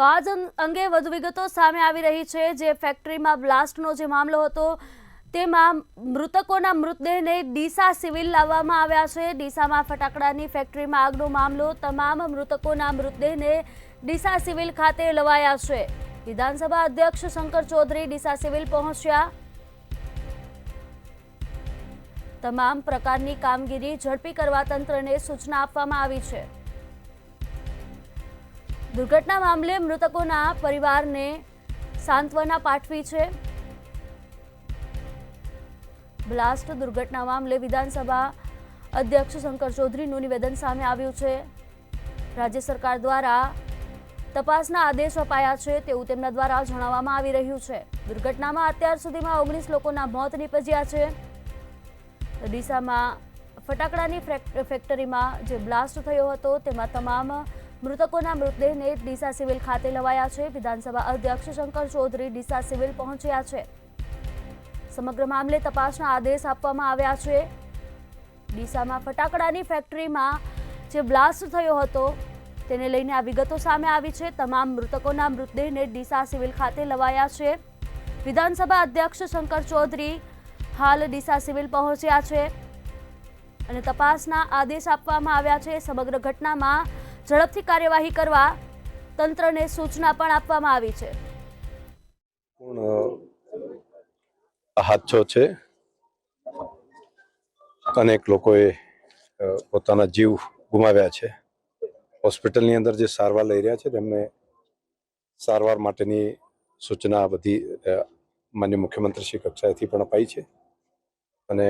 તો આ જ અંગે વધુ વિગતો સામે આવી રહી છે। જે ફેક્ટરીમાં બ્લાસ્ટનો જે મામલો હતો તેમાં મૃતકોના મૃતદેહને ડીસા સિવિલ લાવવામાં આવ્યા છે। ડીસામાં ફટાકડાની ફેક્ટરીમાં આગનો મામલો, તમામ મૃતકોના મૃતદેહને ડીસા સિવિલ ખાતે લવાયા છે। વિધાનસભા અધ્યક્ષ શંકર ચૌધરી ડીસા સિવિલ પહોંચ્યા। તમામ પ્રકારની કામગીરી ઝડપી કરવા તંત્રને સૂચના આપવામાં આવી છે। दुर्घटना मामले मृतकों परिवार ने सांत्वना पाठवी है। ब्लास्ट दुर्घटना मामले विधानसभा अध्यक्ष शंकर चौधरी निवेदन सामे आव्युं छे। राज्य सरकार द्वारा तपासना आदेश अपाया है तेवुं तेमना द्वारा जणाववामां आवी रह्युं छे। दुर्घटना में अत्यार सुधीमां 19 लोकोना मौत निपज्या छे। डीसा में फटाकडानी फैक्टरी में जे ब्लास्ट थयो हतो तेमां तमाम मृतकों मृतदेह ने डीसा सिविल खाते लवाया है। विधानसभा अध्यक्ष शंकर चौधरी डीसा सिविल पहुंच्या है। समग्र मामले तपासना आदेश आपवामां आव्या छे। डीसा में फटाकडानी फैक्टरी में जे ब्लास्ट थयो हतो तेने लईने आ विगतो सामे आवी छे। तमाम मृतकों मृतदेह ने डीसा सिविल खाते लवाया है। विधानसभा अध्यक्ष शंकर चौधरी हाल डीसा सिविल पहुंच्या है अने तपासना आदेश आपवामां आव्या छे। समग्र घटना में झड़पथी कार्यवाही करवा तंत्र ने सूचना पण आपवामां आवी छे। हादसो छे, अनेक लोकोए पोताना जीव गुमाव्या छे। होस्पिટલની અંદર જે સારવાર લઈ રહ્યા છે તેમને સારવાર માટેની સૂચના બધી માનનીય મુખ્યમંત્રી શ્રી કક્ષાએથી પણ અપાઈ છે અને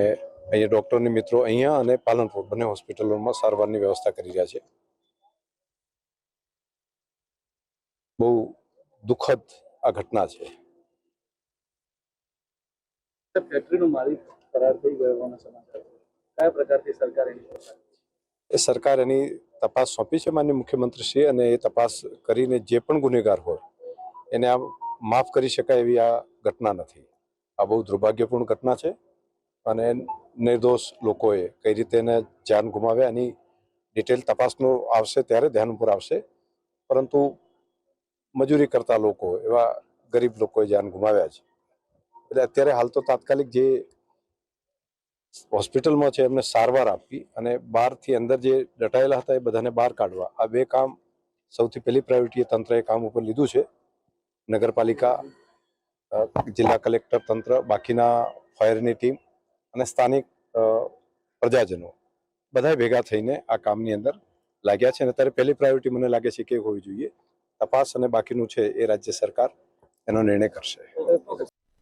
અહીંયા ડોક્ટરની મિત્રો અહીંયા અને પાલનપુર બંને હોસ્પિટલોમાં સારવારની વ્યવસ્થા કરી રહ્યા છે। बहु दुखद आ घटना है। फैक्टरीનો માલિક ફરાર થઈ ગયો હોવાના સમાચાર છે। કયા પ્રકારથી સરકાર એની તપાસ સોંપી છે માનનીય મુખ્યમંત્રીશ્રીએ અને એ તપાસ કરીને જે પણ ગુનેગાર હોય એને આ માફ કરી શકાય એવી આ ઘટના નથી। આ બહુ દુર્ભાગ્યપૂર્ણ ઘટના છે અને નિર્દોષ લોકોએ કઈ રીતે એને જાન ગુમાવ્યા એની ડિટેલ તપાસનો આવશે ત્યારે ધ્યાન ઉપર આવશે। પરંતુ मजूरी करता लोग एवं गरीब लोग जान गुमाव्या है। એટલે અત્યારે હાલ તો તાત્કાલિક જે હોસ્પિટલમાં છે એમને સારવાર આપવી અને બહારથી અંદર જે દટાયેલા હતા એ બધાને બહાર કાઢવા, આ બે કામ સૌથી પહેલી પ્રાયોરિટી તંત્રએ કામ ઉપર લીધું છે। નગરપાલિકા, જિલ્લા કલેક્ટર તંત્ર, બાકીના ફાયરની ટીમ અને સ્થાનિક પ્રજાજનો બધા ભેગા થઈને આ કામની અંદર લાગ્યા છે અને અત્યારે પહેલી પ્રાયોરિટી મને લાગે છે કે હોવી જોઈએ। तपास અને બાકીનું છે એ રાજ્ય સરકાર એનો નિર્ણય કરશે।